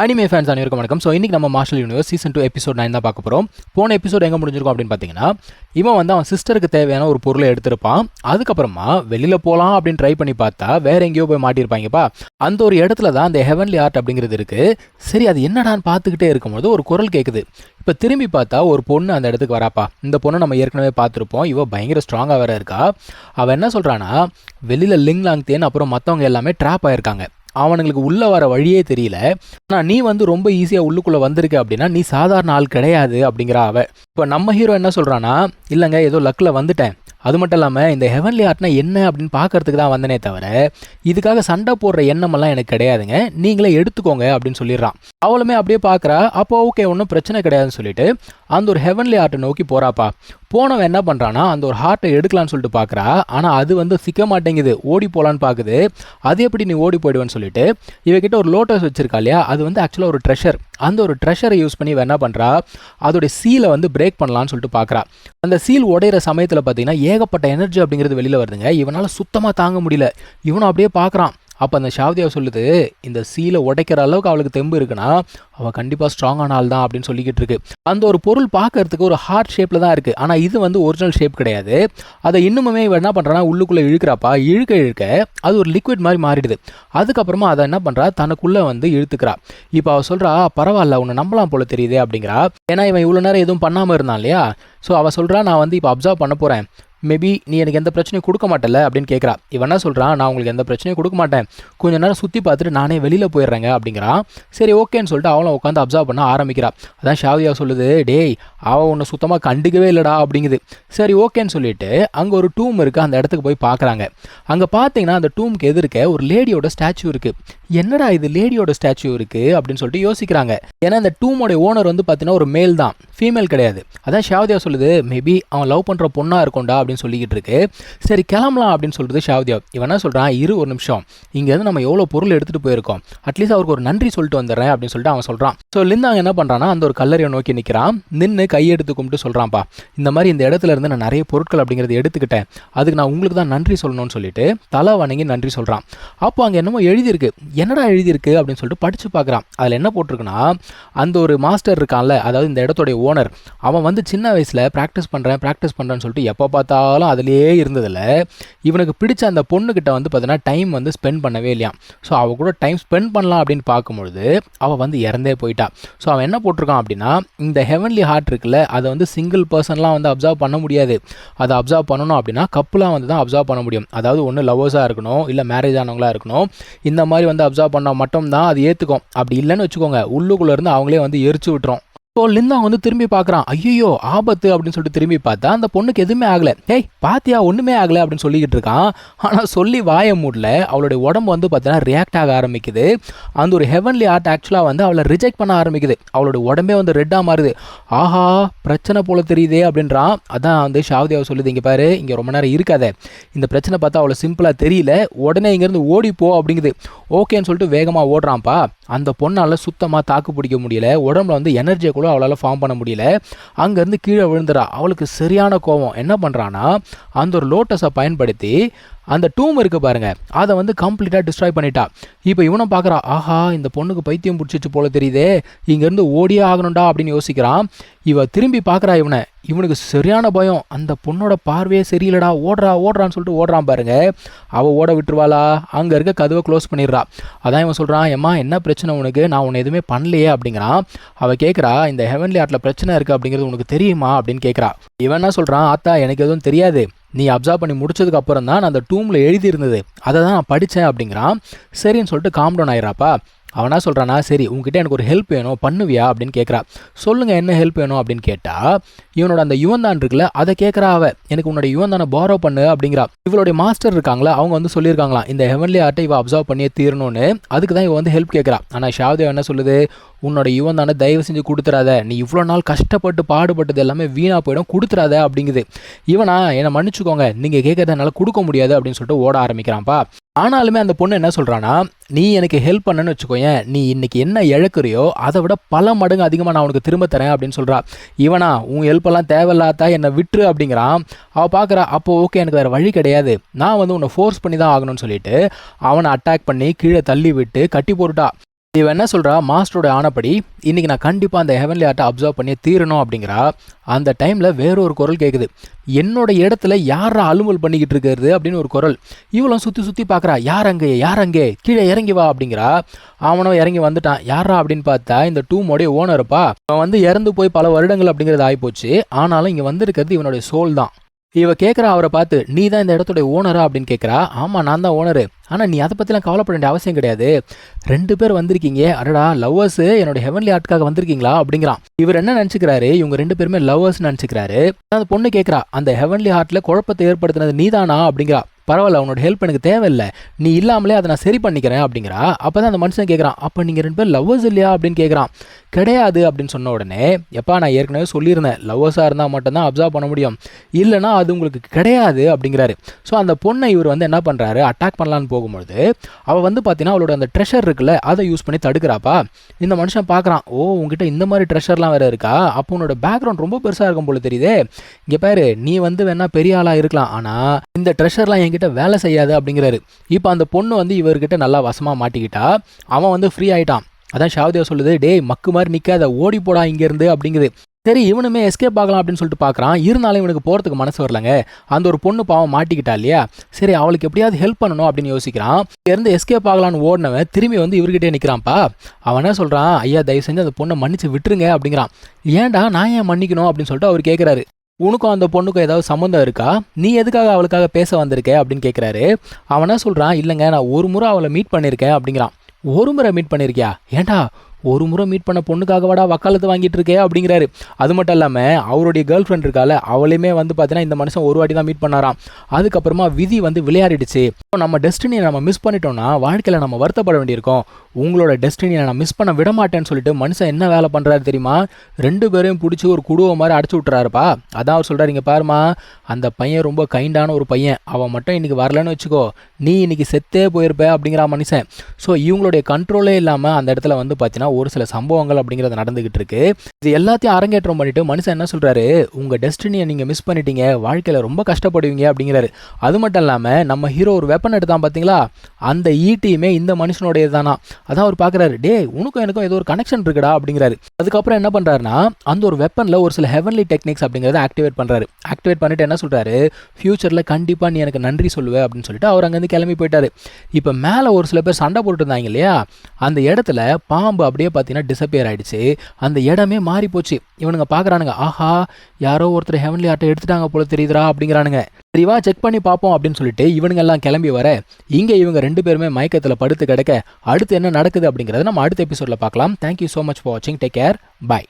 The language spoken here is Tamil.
அனிமே ஃபேன்ஸ் அனைவருக்கும் வணக்கம். ஸோ இன்றைக்கி நம்ம மார்ஷல் யூனிவர்ஸ் சீசன் 2 எபிசோட் 9 தான் பார்க்க போகிறோம். போன எபிசோட் எங்கே முடிஞ்சிருக்கும் அப்படின்னு பார்த்தீங்கன்னா, இவன் வந்து அவன் சிஸ்டருக்கு தேவையான ஒரு பொருளை எடுத்திருப்பான். அதுக்கப்புறமா வெளியில் போகலாம் அப்படின்னு ட்ரை பண்ணி பார்த்தா வேற எங்கேயோ போய் மாட்டியிருப்பாங்கப்பா. அந்த ஒரு இடத்துல தான் அந்த ஹெவன்லி ஆர்ட் அப்படிங்கிறது இருக்குது. சரி, அது என்னடான்னு பார்த்துக்கிட்டே இருக்கும்போது ஒரு குரல் கேட்குது. இப்போ திரும்பி பார்த்தா ஒரு பொண்ணு அந்த இடத்துக்கு வராப்பா. இந்த பொண்ணு நம்ம ஏற்கனவே பார்த்துருப்போம். இவ பயங்கர ஸ்ட்ராங்காக வேற இருக்கா. அவள் என்ன சொல்கிறான்னா, வெளியில் லிங் லாங் தேன் அப்புறம் மற்றவங்க எல்லாமே ட்ராப் ஆயிருக்காங்க. அவனுங்களுக்கு உள்ளே வர வழியே தெரியல. ஆனால் நீ வந்து ரொம்ப ஈஸியாக உள்ளுக்குள்ளே வந்திருக்க அப்படின்னா நீ சாதாரண ஆள் கிடையாது அப்படிங்கிறா அவ. இப்போ நம்ம ஹீரோ என்ன சொல்கிறான்னா, இல்லைங்க ஏதோ லக்கில் வந்துட்டேன், அது மட்டும் இல்லாமல் இந்த ஹெவன்லி ஆர்ட்னா என்ன அப்படின்னு பார்க்கறதுக்கு தான் வந்தனே தவிர இதுக்காக சண்டை போடுற எண்ணமெல்லாம் எனக்கு கிடையாதுங்க, நீங்களே எடுத்துக்கோங்க அப்படின்னு சொல்லிடுறான். அவளுமே அப்படியே பார்க்குறா. அப்போ ஓகே, ஒன்றும் பிரச்சனை கிடையாதுன்னு சொல்லிட்டு அந்த ஒரு ஹெவன்லி ஆர்ட்டை நோக்கி போகிறாப்பா. போனவன் என்ன பண்ணுறான்னா, அந்த ஒரு ஹார்ட்டை எடுக்கலான்னு சொல்லிட்டு பார்க்குறா. ஆனால் அது வந்து சிக்க மாட்டேங்குது, ஓடி போகலான்னு பார்க்குது. அது எப்படி நீ ஓடி போயிடுவேன்னு சொல்லிட்டு இவகிட்ட ஒரு லோட்டஸ் வச்சிருக்கா இல்லையா, அது வந்து ஆக்சுவலாக ஒரு ட்ரெஷர். அந்த ஒரு ட்ரெஷரை யூஸ் பண்ணி இவன் என்ன பண்ணுறா, அதோடைய சீலை வந்து பிரேக் பண்ணலான்னு சொல்லிட்டு பார்க்குறா. அந்த சீல் உடையிற சமயத்தில் பார்த்தீங்கன்னா ஏகப்பட்ட எனர்ஜி அப்படிங்கிறது வெளியில் வருதுங்க. இவனால் சுத்தமாக தாங்க முடியல. இவனும் அப்படியே பார்க்குறான். அப்போ அந்த ஷாவ்தியா சொல்லுது, இந்த சீலை உடைக்கிற அளவுக்கு அவளுக்கு தெம்பு இருக்குன்னா அவள் கண்டிப்பாக ஸ்ட்ராங்கான ஆள் தான் அப்படின்னு சொல்லிக்கிட்டு இருக்கு. அந்த ஒரு பொருள் பார்க்கறதுக்கு ஒரு ஹார்ட் ஷேப்பில் தான் இருக்குது. ஆனால் இது வந்து ஒரிஜினல் ஷேப் கிடையாது. அதை இன்னுமே இவன் என்ன பண்ணுறான்னா உள்ளுக்குள்ளே இழுக்கிறாப்பா. இழுக்க இழுக்க அது ஒரு லிக்விட் மாதிரி மாறிடுது. அதுக்கப்புறமா அதை என்ன பண்ணுறா, தனக்குள்ளே வந்து இழுத்துக்கிறா. இப்போ அவள் சொல்கிறா, பரவாயில்ல உன்னை நம்பலாம் போல தெரியுதே அப்படிங்கிறா. ஏன்னா இவன் இவ்வளோ நேரம் எதுவும் பண்ணாமல் இருந்தான் இல்லையா. ஸோ அவள் சொல்கிறா, நான் வந்து இப்போ அப்சர்வ் பண்ண போகிறேன், மேபி நீ எனக்கு எந்த பிரச்சனையும் கொடுக்க மாட்டல அப்படின்னு கேட்குறா. இவன் என்ன சொல்கிறான், நான் உங்களுக்கு எந்த பிரச்சனையும் கொடுக்க மாட்டேன், கொஞ்சம் நேரம் சுற்றி பார்த்துட்டு நானே வெளியில் போயிடுறேங்க அப்படிங்கிறான். சரி ஓகேன்னு சொல்லிட்டு அவளும் உட்காந்து அப்சர்வ் பண்ண ஆரம்பிக்கிறா. அதான் ஷாவ்தியா சொல்லுது, டேய் அவள் உன்னை சுத்தமாக கண்டுக்கவே இல்லைடா அப்படிங்குது. சரி ஓகேன்னு சொல்லிட்டு அங்கே ஒரு டூம் இருக்குது, அந்த இடத்துக்கு போய் பார்க்குறாங்க. அங்கே பார்த்தீங்கன்னா அந்த டூமுக்கு எதிர்க்க ஒரு லேடியோட ஸ்டாச்சு இருக்குது. என்னடா இது லேடியோட ஸ்டாச்சு இருக்குது அப்படின்னு சொல்லிட்டு யோசிக்கிறாங்க. ஏன்னா இந்த டூமோட ஓனர் வந்து பார்த்தீங்கன்னா ஒரு மேல் தான், ஃபீமேல் கிடையாது. அதான் ஷாவ்தியா சொல்லுது, மேபி அவன் லவ் பண்ணுற பொண்ணாக இருக்கும்டா அப்படின்னு சொல்லிக்கிட்டு இருக்கு. சரி கிளம்பலாம் அப்படின்னு சொல்றது ஷாவ்தியா. இவன் என்ன சொல்கிறான், இரு ஒரு நிமிஷம், இங்கேருந்து நம்ம எவ்வளோ பொருள் எடுத்துகிட்டு போயிருக்கோம், அட்லீஸ்ட் அவருக்கு ஒரு நன்றி சொல்லிட்டு வந்துடுறேன் அப்படின்னு சொல்லிட்டு அவன் சொல்கிறான். ஸோ லிந்தாங்க என்ன பண்ணுறான்னா, அந்த ஒரு கல்லறையை நோக்கி நிற்கிறான். நின்று கையெடுத்து கும்பிட்டு சொல்கிறான்ப்பா, இந்த மாதிரி இந்த இடத்துல இருந்து நான் நிறைய பொருட்கள் அப்படிங்கிறது எடுத்துக்கிட்டேன், அதுக்கு நான் உங்களுக்கு தான் நன்றி சொல்லணும்னு சொல்லிட்டு தலை வணங்கி நன்றி சொல்கிறான். அப்போ அங்கே என்னமோ எழுதியிருக்கு. என்னடா எழுதியிருக்கு அப்படின்னு சொல்லிட்டு படித்து பார்க்குறான். அதில் என்ன போட்டிருக்குன்னா, அந்த ஒரு மாஸ்டர் இருக்கான்ல, அதாவது இந்த இடத்துடைய ஓனர், அவன் வந்து சின்ன வயசில் ப்ராக்டிஸ் பண்ணுறேன்னு சொல்லிட்டு எப்போ பார்த்தாலும் அதிலேயே இருந்ததில்ல. இவனுக்கு பிடிச்ச அந்த பொண்ணுக்கிட்ட வந்து பார்த்தீங்கன்னா டைம் வந்து ஸ்பெண்ட் பண்ணவே இல்லையா. ஸோ அவள் கூட டைம் ஸ்பெண்ட் பண்ணலாம் அப்படின்னு பார்க்கும்பொழுது அவள் வந்து இறந்தே போயிட்டா. ஸோ அவன் என்ன போட்டிருக்கான் அப்படின்னா, இந்த ஹெவன்லி ஹார்ட் இருக்குல்ல, அதை வந்து சிங்கிள் பர்சன்லாம் வந்து அப்சர்வ் பண்ண முடியாது. அதை அப்சர்வ் பண்ணணும் அப்படின்னா கப்புலாக வந்து தான் அப்சர்வ் பண்ண முடியும். அதாவது ஒன்று லவ்வர்ஸாக இருக்கணும், இல்லை மேரேஜ் ஆனவங்களாக இருக்கணும். இந்த மாதிரி வந்து அப்சர்வ் பண்ணால் மட்டும்தான் அது ஏற்றுக்கும். அப்படி இல்லைன்னு வச்சுக்கோங்க, உள்ளுக்குள்ளேருந்து அவங்களே வந்து எரிச்சு விட்டுரும். ஸோ லிந்தா வந்து திரும்பி பார்க்குறான். ஐயோ ஆபத்து அப்படின்னு சொல்லிட்டு திரும்பி பார்த்தா அந்த பொண்ணுக்கு எதுவுமே ஆகலை. ஏய் பாத்தியா ஒன்றுமே ஆகலை அப்படின்னு சொல்லிக்கிட்டு இருக்கான். ஆனால் சொல்லி வாய மூடல. அவளுடைய உடம்பு வந்து பார்த்தீங்கன்னா ரியாக்ட் ஆக ஆரம்பிக்குது. அந்த ஒரு ஹெவன்லி ஆர்ட் ஆக்சுவலாக வந்து அவளை ரிஜெக்ட் பண்ண ஆரம்பிக்குது. அவளோட உடம்பே வந்து ரெட்டாக மாறுது. ஆஹா பிரச்சனை போல தெரியுதே அப்படின்றான். அதான் வந்து ஷாவ்தியாவை சொல்லுது, இங்கே பாரு, இங்கே ரொம்ப நேரம் இருக்காத, இந்த பிரச்சனை பார்த்தா அவ்வளோ சிம்பிளாக தெரியல, உடனே இங்கேருந்து ஓடிப்போ அப்படிங்குது. ஓகேன்னு சொல்லிட்டு வேகமாக ஓடுறான்ப்பா. அந்த பொண்ணால் சுத்தமாக தாக்கு பிடிக்க முடியல. உடம்புல வந்து எனர்ஜியை கூட அவளால் ஃபார்ம் பண்ண முடியல. அங்கேருந்து கீழே விழுந்துடா. அவளுக்கு சரியான கோவம். என்ன பண்ணுறான்னா, அந்த ஒரு லோட்டஸை பயன்படுத்தி அந்த டூம் இருக்கு பாருங்க, அதை வந்து கம்ப்ளீட்டாக டிஸ்ட்ராய் பண்ணிட்டா. இப்போ இவனை பார்க்குறா, ஆஹா இந்த பொண்ணுக்கு பைத்தியம் பிடிச்சிச்சு போல தெரியுதே, இங்கேருந்து ஓடியே ஆகணும்டா அப்படின்னு யோசிக்கிறான். இவ திரும்பி பார்க்குறா இவனுக்கு சரியான பயம். அந்த பொண்ணோட பார்வையே சரியில்லடா, ஓடுறான்னு சொல்லிட்டு ஓடுறான் பாருங்க. அவள் ஓட விட்டுருவாளா, அங்கே இருக்க கதவை க்ளோஸ் பண்ணிடுறா. அதான் இவன் சொல்கிறான், ஏம்மா என்ன பிரச்சனை உனக்கு, நான் உன்னை எதுவுமே பண்ணலையே அப்படிங்கிறான். அவள் கேட்குறா, இந்த ஹெவன்லி ஆர்ட்டில் பிரச்சனை இருக்குது அப்படிங்கிறது உனக்கு தெரியுமா அப்படின்னு கேட்குறா. இவன் என்ன சொல்கிறான், ஆத்தா எனக்கு எதுவும் தெரியாது, நீ அப்சர்வ் பண்ணி முடிச்சதுக்கு அப்புறம் தான் நான் அந்த டூமில் எழுதியிருந்தது, அதை தான் நான் படித்தேன் அப்படிங்கிறான். சரின்னு சொல்லிட்டு காம் டவுன் ஆயிடுறாப்பா. அவனா சொல்கிறானா, சரி உங்ககிட்ட எனக்கு ஒரு ஹெல்ப் வேணும், பண்ணுவியா அப்படின்னு கேட்குறா. சொல்லுங்கள் என்ன ஹெல்ப் வேணும் அப்படின்னு கேட்டால் இவனோட அந்த யுவன்தான் இருக்குல்ல, அதை கேட்குறா. எனக்கு உன்னோட யுவன்தானை பாரோ பண்ணு அப்படிங்கிறா. இவளுடைய மாஸ்டர் இருக்காங்களா, அவங்க வந்து சொல்லியிருக்காங்களாம் இந்த ஹெவன்லி ஆர்ட்டை இவ அப்சர்வ் பண்ணியே தீரணும்னு. அதுக்கு தான் இவ வந்து ஹெல்ப் கேட்குறா. ஆனால் ஷாவ்தியா என்ன சொல்லுது, உன்னோட யுவன்தானை தயவு செஞ்சு கொடுத்துறாத, நீ இவ்வளோ நாள் கஷ்டப்பட்டு பாடுபட்டது எல்லாமே வீணாக போயிடும், கொடுத்துறாத அப்படிங்குது. இவனா என்னை மன்னிச்சுக்கோங்க, நீங்கள் கேட்கறத என்னால் கொடுக்க முடியாது அப்படின்னு சொல்லிட்டு ஓட ஆரம்பிக்கிறான்ப்பா. ஆனாலுமே அந்த பொண்ணு என்ன சொல்கிறான்னா, நீ எனக்கு ஹெல்ப் பண்ணன்னு வச்சுக்கோயேன், நீ இன்னைக்கு என்ன இழக்கிறியோ அதை விட பல மடங்கு அதிகமாக நான் உனக்கு திரும்ப தரேன் அப்படின்னு சொல்கிறா. இவனா உன் ஹெல்ப்பெல்லாம் தேவையில்லாதா, என்னை விட்டுரு அப்படிங்கிறான். அவள் பார்க்குறா. அப்போ ஓகே எனக்கு வேறு வழி கிடையாது, நான் வந்து உன்னை ஃபோர்ஸ் பண்ணி தான் ஆகணும்னு சொல்லிட்டு அவனை அட்டாக் பண்ணி கீழே தள்ளி விட்டு கட்டி போட்டுட்டா. இவன் என்ன சொல்கிறா, மாஸ்டரோட ஆனப்படி இன்றைக்கி நான் கண்டிப்பாக அந்த ஹெவன்லி ஆர்ட்டை அப்சர்வ் பண்ணி தீரணும் அப்படிங்கிறா. அந்த டைமில் வேறொரு குரல் கேட்குது, என்னோட இடத்துல யாரா அலுவல் பண்ணிக்கிட்டு இருக்கிறது அப்படின்னு ஒரு குரல். இவளும் சுற்றி சுற்றி பார்க்குறா, யார் அங்கே கீழே இறங்கி வா அப்படிங்கிறா. அவனும் இறங்கி வந்துட்டான். யாரா அப்படின்னு பார்த்தா இந்த டூமோடைய ஓனருப்பா. அவன் வந்து இறந்து போய் பல வருடங்கள் அப்படிங்கிறது ஆகிப்போச்சு. ஆனாலும் இங்கே வந்திருக்கிறது இவனுடைய சோல் தான். இவ கேட்குறா அவரை பார்த்து, நீ தான் இந்த இடத்துடைய ஓனரா அப்படின்னு கேட்குறா. ஆமாம், நான் தான் ஓனரு. ஆனால் நீ அதை பற்றிலாம் கவலைப்பட வேண்டிய அவசியம் கிடையாது. 2 பேர் வந்திருக்கீங்க, அடடா லவ்வர்ஸு என்னோட ஹெவன்லி ஆர்ட்டுக்காக வந்திருக்கீங்களா அப்படிங்கிறான். இவர் என்ன நினச்சிக்கிறாரு, இவங்க 2 பேருமே லவ்வர்ஸ் நினச்சிக்கிறாரு. அந்த பொண்ணு கேட்குறா, அந்த ஹெவன்லி ஹார்ட்டில் குழப்பத்தை ஏற்படுத்தினது நீதானா அப்படிங்கிறா. பரவாயில்ல, உன்னோட ஹெல்ப் எனக்கு தேவையில்லை, நீ இல்லாமலே அதை நான் சரி பண்ணிக்கிறேன் அப்படிங்கிறா. அப்போ தான் அந்த மனுஷன் கேட்குறான், அப்போ நீங்கள் 2 பேர் லவ்வர்ஸ் இல்லையா அப்படின்னு கேட்குறான். கிடையாது அப்படின்னு சொன்ன உடனே, எப்பா நான் ஏற்கனவே சொல்லியிருந்தேன், லவ்வர்ஸாக இருந்தால் மட்டும்தான் அப்சர்வ் பண்ண முடியும், இல்லைனா அது உங்களுக்கு கிடையாது அப்படிங்கிறாரு. ஸோ அந்த பொண்ணை இவர் வந்து என்ன பண்ணுறாரு, அட்டாக் பண்ணலான்னு போகும்பொழுது அவள் வந்து பார்த்தீங்கன்னா அவளோட அந்த ட்ரெஷர் இருக்குல்ல, அதை யூஸ் பண்ணி தடுக்கிறாப்பா. இந்த மனுஷன் பார்க்குறான், ஓ உங்ககிட்ட இந்த மாதிரி ட்ரெஷர்லாம் வேறு இருக்கா, அப்போ உன்னோட பேக்ரவுண்ட் ரொம்ப பெருசாக இருக்கும் போல தெரியுதே. இங்கே பாரு, நீ வந்து வேணா பெரிய ஆளாக இருக்கலாம், ஆனால் இந்த ட்ரெஷர்லாம் என்கிட்ட வேலை செய்யாது அப்படிங்கிறாரு. இப்போ அந்த பொண்ணு வந்து இவர்கிட்ட நல்லா வசமாக மாட்டிக்கிட்டா. அவன் வந்து ஃப்ரீ ஆகிட்டான். அதான் ஷாவதேவ் சொல்லுது, டேய் மக்கு மாதிரி நிற்காத, ஓடி போடா இங்கேருந்து அப்படிங்குது. சரி இவனுமே எஸ்கேப் ஆகலாம் அப்படின்னு சொல்லிட்டு பார்க்குறான். இருந்தாலும் இவனுக்கு போகிறதுக்கு மனசு வரலங்க. அந்த ஒரு பொண்ணு பாவம் மாட்டிக்கிட்டா இல்லையா, சரி அவளுக்கு எப்படியாவது ஹெல்ப் பண்ணணும் அப்படின்னு யோசிக்கிறான். இங்கேருந்து எஸ்கேப் ஆகலான்னு ஓடினவன் திரும்பி வந்து இவர்கிட்டே நிற்கிறான்ப்பா. அவன் என்ன சொல்கிறான், ஐயா தயவு செஞ்சு அந்த பொண்ணை மன்னிச்சு விட்டுருங்க அப்படிங்கிறான். ஏன்டா நான் ஏன் மன்னிக்கணும் அப்படின்னு சொல்லிட்டு அவர் கேட்குறாரு. உனக்கும் அந்த பொண்ணுக்கும் ஏதாவது சம்மந்தம் இருக்கா, நீ எதுக்காக அவளுக்காக பேச வந்திருக்க அப்படின்னு கேட்குறாரு. அவனா சொல்கிறான், இல்லைங்க நான் ஒரு முறை அவளை மீட் பண்ணியிருக்கேன் அப்படிங்கிறான். ஒரு முறை மீட் பண்ணியிருக்கியா, ஏன்டா ஒரு முறை மீட் பண்ண பொண்ணுக்காக வாடா வக்காலத்து வாங்கிட்டு இருக்கே அப்படிங்கிறாரு. அது மட்டும் இல்லாமல் அவருடைய கேர்ள் ஃப்ரெண்ட் இருக்கால, அவளையுமே வந்து பார்த்தீங்கன்னா இந்த மனுஷன் ஒரு வாட்டி தான் மீட் பண்ணாராம். அதுக்கப்புறமா விதி வந்து விளையாடிடுச்சு. நம்ம டெஸ்டினியை நம்ம மிஸ் பண்ணிட்டோம்னா வாழ்க்கையில் நம்ம வருத்தப்பட வேண்டியிருக்கோம். உங்களோட டெஸ்டினியை நான் மிஸ் பண்ண விட மாட்டேன்னு சொல்லிட்டு மனுஷன் என்ன வேலை பண்ணுறாரு தெரியுமா, 2 பேரையும் பிடிச்சி ஒரு குடுவை மாதிரி அடைச்சி விட்டுறாருப்பா. அதான் அவர் சொல்கிறார், இங்கே பாருமா அந்த பையன் ரொம்ப கைண்டான ஒரு பையன், அவன் மட்டும் இன்றைக்கி வரலன்னு வச்சுக்கோ, நீ இன்னைக்கு செத்தே போயிருப்ப அப்படிங்கிற மனுஷன். ஸோ இவங்களுடைய கண்ட்ரோலே இல்லாமல் அந்த இடத்துல வந்து பார்த்தீங்கன்னா ஒரு சில சம்பவங்கள் அப்படிங்கிறது நடந்துகிட்டு இருக்கு. இது எல்லாத்தையும் அரங்கேற்றம் பண்ணிட்டு மனுஷன் என்ன சொல்றாரு, உங்க டெஸ்டினியை நீங்க மிஸ் பண்ணிட்டீங்க, வாழ்க்கையில ரொம்ப கஷ்டப்படுவீங்க அப்படிங்கிறாரு. அது மட்டும் இல்லாம நம்ம ஹீரோ ஒரு வெப்பன் எடுத்தான் பாத்தீங்களா, அந்த ஈட்டியுமே இந்த மனுஷனுடைய தானா. அதான் அவர் பாக்குறாரு, டே உனக்கும் எனக்கும் ஏதோ ஒரு கனெக்ஷன் இருக்குடா அப்படிங்கிறாரு. அதுக்கப்புறம் என்ன பண்றாருன்னா அந்த ஒரு வெப்பன்ல ஒரு சில ஹெவன்லி டெக்னிக்ஸ் அப்படிங்கிறத ஆக்டிவேட் பண்றாரு. ஆக்டிவேட் பண்ணிட்டு என்ன சொல்றாரு, ஃபியூச்சர்ல கண்டிப்பா நீ எனக்கு நன்றி சொல்லுவ அப்படின்னு சொல்லிட்டு அவர் அங்கிருந்து கிளம்பி போயிட்டாரு. இப்ப மேல ஒரு சில பேர் சண்டை போட்டு இருந்தாங்க இல்லையா, அந்த இடத்துல பாம்பு அப்படியே பார்த்தீங்கன்னா டிசப்பியர் ஆயிடுச்சு. அந்த இடமே மாறி போச்சு. இவனுங்க பார்க்குறானுங்க, ஆஹா யாரோ ஒருத்தர் ஹெவன்லி ஆர்ட்டை எடுத்துட்டாங்க போல தெரியுதுரா அப்படிங்கிறானுங்க. சரிவா செக் பண்ணி பார்ப்போம் அப்படின்னு சொல்லிட்டு இவனுங்க எல்லாம் கிளம்பி வர, இங்கே இவங்க 2 பேருமே மயக்கத்தில் படுத்து கிடக்க அடுத்து என்ன நடக்குது அப்படிங்கிறத நம்ம அடுத்த எபிசோடில் பார்க்கலாம். தேங்க்யூ ஸோ மச் ஃபார் வாட்சிங். Take care. பை.